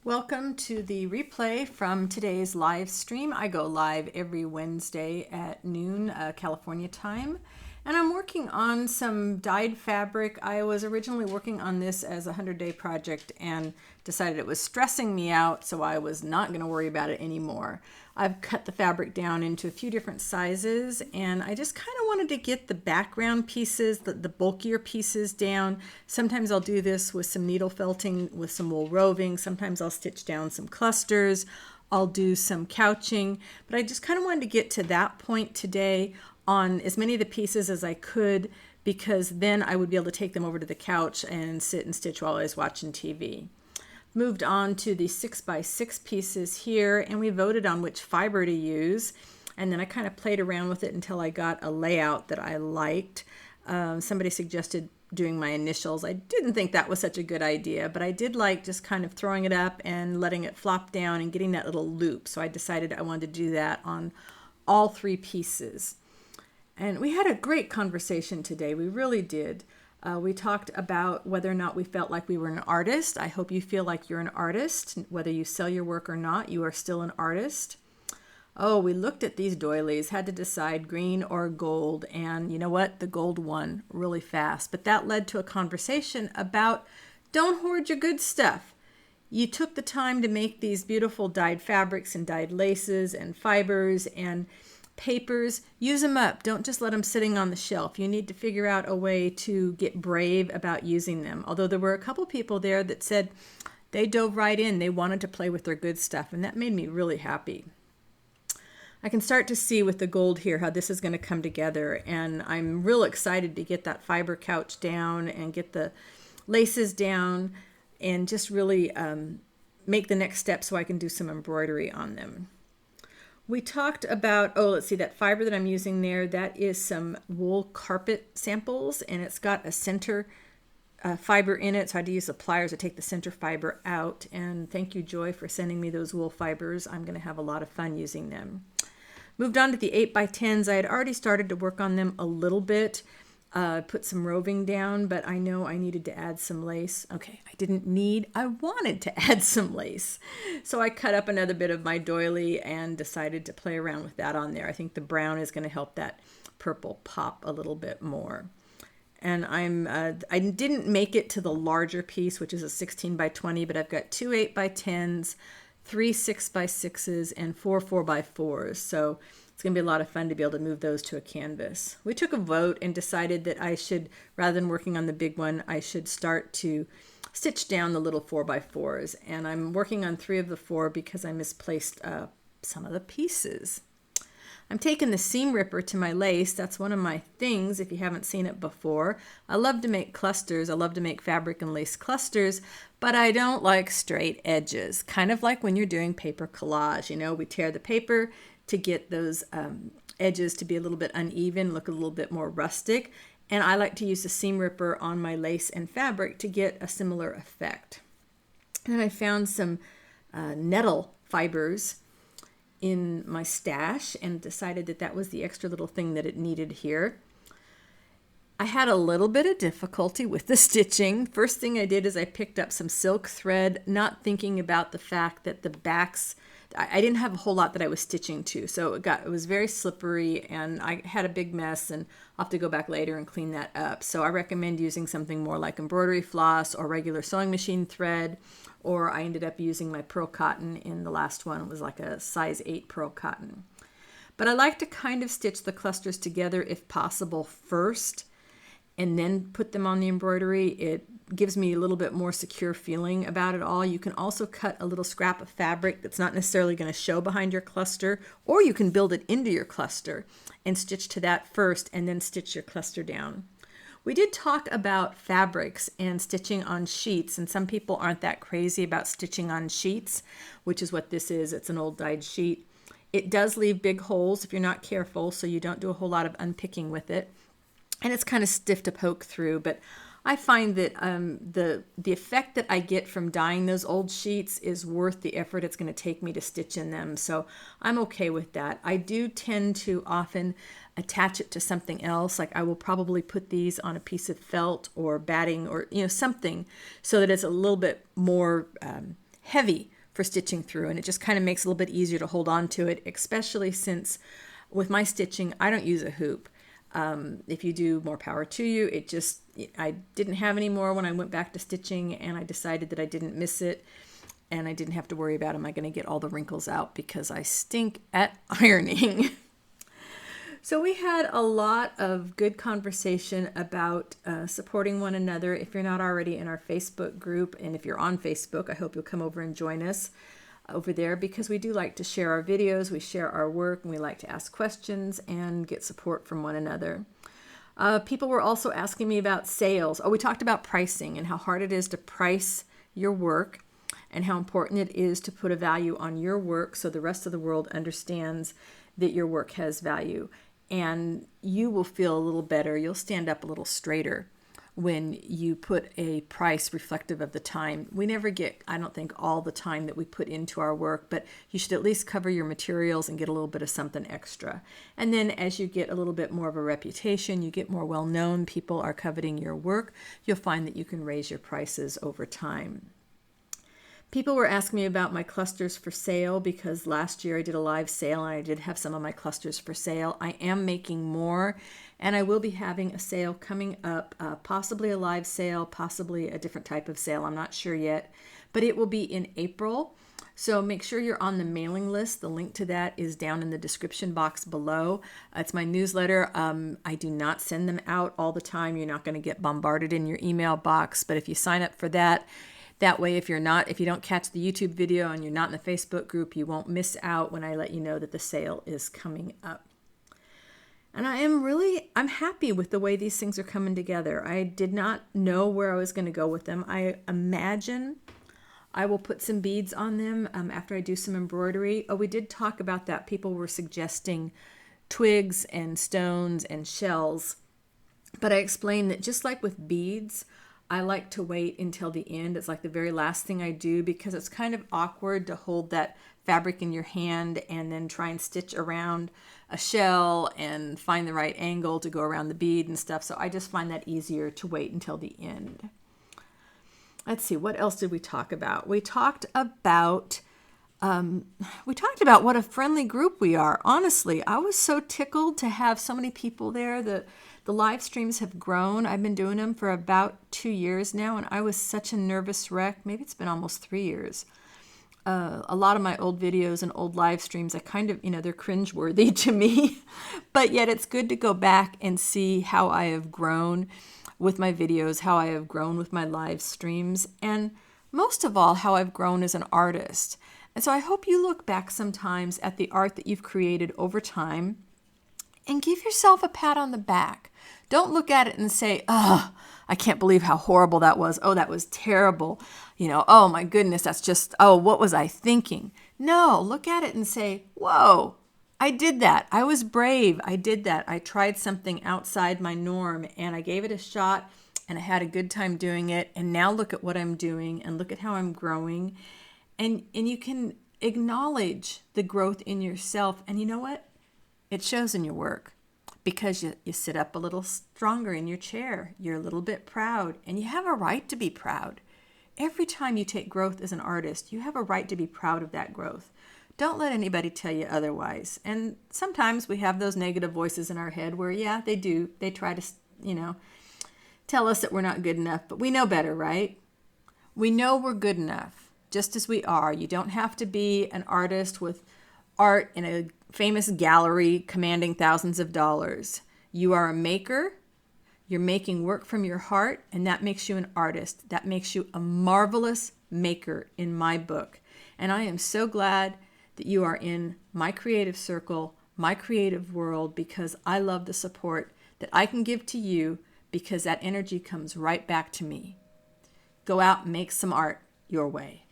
Welcome to the replay from today's live stream. I go live every Wednesday at noon California time, and I'm working on some dyed fabric. I was originally working on this as a 100-day project and decided it was stressing me out, so I was not going to worry about it anymore. I've cut the fabric down into a few different sizes, and I just kind of wanted to get the background pieces, the bulkier pieces down. Sometimes I'll do this with some needle felting with some wool roving. Sometimes I'll stitch down some clusters. I'll do some couching, but I just kind of wanted to get to that point today on as many of the pieces as I could, because then I would be able to take them over to the couch and sit and stitch while I was watching TV. Moved on to the 6x6 pieces here, and we voted on which fiber to use, and then I kind of played around with it until I got a layout that I liked. Somebody suggested doing my initials. I didn't think that was such a good idea, but I did like just kind of throwing it up and letting it flop down and getting that little loop, so I decided I wanted to do that on all three pieces. And we had a great conversation today. We really did. We talked about whether or not we felt like we were an artist. I hope you feel like you're an artist. Whether you sell your work or not, you are still an artist. Oh, we looked at these doilies, had to decide green or gold. And you know what? The gold won really fast. But that led to a conversation about don't hoard your good stuff. You took the time to make these beautiful dyed fabrics and dyed laces and fibers and papers. Use them up. Don't just let them sitting on the shelf. You need to figure out a way to get brave about using them. Although there were a couple people there that said they dove right in. They wanted to play with their good stuff, and that made me really happy. I can start to see with the gold here how this is going to come together, and I'm real excited to get that fiber couch down and get the laces down and just really make the next step so I can do some embroidery on them. We talked about, that fiber that I'm using there, that is some wool carpet samples, and it's got a center fiber in it, so I had to use the pliers to take the center fiber out. And thank you, Joy, for sending me those wool fibers. I'm going to have a lot of fun using them. Moved on to the 8x10s. I had already started to work on them a little bit. Put some roving down, but I know I needed to add some lace. Okay, I wanted to add some lace. So I cut up another bit of my doily and decided to play around with that on there. I think the brown is going to help that purple pop a little bit more. And I didn't make it to the larger piece, which is a 16x20, but I've got 2 8x10s, 3 6x6s, and 4 4x4s. So it's going to be a lot of fun to be able to move those to a canvas. We took a vote and decided that I should, rather than working on the big one, I should start to stitch down the little 4x4s. And I'm working on 3 of the 4 because I misplaced some of the pieces. I'm taking the seam ripper to my lace. That's one of my things if you haven't seen it before. I love to make clusters. I love to make fabric and lace clusters, but I don't like straight edges. Kind of like when you're doing paper collage. You know, we tear the paper to get those edges to be a little bit uneven, look a little bit more rustic. And I like to use the seam ripper on my lace and fabric to get a similar effect. And then I found some nettle fibers in my stash and decided that that was the extra little thing that it needed here. I had a little bit of difficulty with the stitching. First thing I did is I picked up some silk thread, not thinking about the fact that the backs, I didn't have a whole lot that I was stitching to, so it was very slippery and I had a big mess, and I'll have to go back later and clean that up. So I recommend using something more like embroidery floss or regular sewing machine thread, or I ended up using my pearl cotton in the last one. It was like a size 8 pearl cotton. But I like to kind of stitch the clusters together if possible first, and then put them on the embroidery. It gives me a little bit more secure feeling about it all. You can also cut a little scrap of fabric that's not necessarily going to show behind your cluster, or you can build it into your cluster and stitch to that first and then stitch your cluster down. We did talk about fabrics and stitching on sheets, and some people aren't that crazy about stitching on sheets, which is what this is. It's an old dyed sheet. It does leave big holes if you're not careful, so you don't do a whole lot of unpicking with it. And it's kind of stiff to poke through, but I find that the effect that I get from dyeing those old sheets is worth the effort it's going to take me to stitch in them. So I'm okay with that. I do tend to often attach it to something else. Like I will probably put these on a piece of felt or batting or something so that it's a little bit more heavy for stitching through, and it just kind of makes it a little bit easier to hold on to it, especially since with my stitching, I don't use a hoop. If you do, more power to you. I didn't have any more when I went back to stitching, and I decided that I didn't miss it, and I didn't have to worry about, am I going to get all the wrinkles out, because I stink at ironing. So we had a lot of good conversation about supporting one another. If you're not already in our Facebook group, and if you're on Facebook, I hope you'll come over and join us over there, because we do like to share our videos, we share our work, and we like to ask questions and get support from one another. People were also asking me about sales. We talked about pricing and how hard it is to price your work, and how important it is to put a value on your work so the rest of the world understands that your work has value. And you will feel a little better. You'll stand up a little straighter when you put a price reflective of the time. We never get, I don't think, all the time that we put into our work, but you should at least cover your materials and get a little bit of something extra. And then as you get a little bit more of a reputation, you get more well-known, people are coveting your work, you'll find that you can raise your prices over time. People were asking me about my clusters for sale, because last year I did a live sale and I did have some of my clusters for sale. I am making more, and I will be having a sale coming up, possibly a live sale, possibly a different type of sale. I'm not sure yet, but it will be in April. So make sure you're on the mailing list. The link to that is down in the description box below. It's my newsletter. I do not send them out all the time. You're not going to get bombarded in your email box, but if you sign up for that, that way, if you don't catch the YouTube video and you're not in the Facebook group, you won't miss out when I let you know that the sale is coming up. And I'm happy with the way these things are coming together. I did not know where I was going to go with them. I imagine I will put some beads on them after I do some embroidery. We did talk about that. People were suggesting twigs and stones and shells. But I explained that just like with beads, I like to wait until the end. It's like the very last thing I do, because it's kind of awkward to hold that fabric in your hand and then try and stitch around a shell and find the right angle to go around the bead and stuff. So I just find that easier to wait until the end. Let's see, what else did we talk about? We talked about what a friendly group we are. Honestly, I was so tickled to have so many people there. The live streams have grown. I've been doing them for about 2 years now, and I was such a nervous wreck. Maybe it's been almost 3 years. A lot of my old videos and old live streams, I kind of, they're cringeworthy to me, but yet it's good to go back and see how I have grown with my videos, how I have grown with my live streams, and most of all, how I've grown as an artist. And so I hope you look back sometimes at the art that you've created over time and give yourself a pat on the back. Don't look at it and say, oh, I can't believe how horrible that was. Oh, that was terrible. Oh my goodness, that's just, what was I thinking? No, look at it and say, whoa, I did that. I was brave. I did that. I tried something outside my norm and I gave it a shot and I had a good time doing it. And now look at what I'm doing and look at how I'm growing. And you can acknowledge the growth in yourself. And you know what? It shows in your work, because you sit up a little stronger in your chair. You're a little bit proud, and you have a right to be proud. Every time you take growth as an artist, you have a right to be proud of that growth. Don't let anybody tell you otherwise. And sometimes we have those negative voices in our head where, yeah, they do. They try to, tell us that we're not good enough, but we know better, right? We know we're good enough, just as we are. You don't have to be an artist with art in a famous gallery commanding thousands of dollars. You are a maker. You're making work from your heart, and that makes you an artist. That makes you a marvelous maker in my book. And I am so glad that you are in my creative circle, my creative world, because I love the support that I can give to you, because that energy comes right back to me. Go out and make some art your way.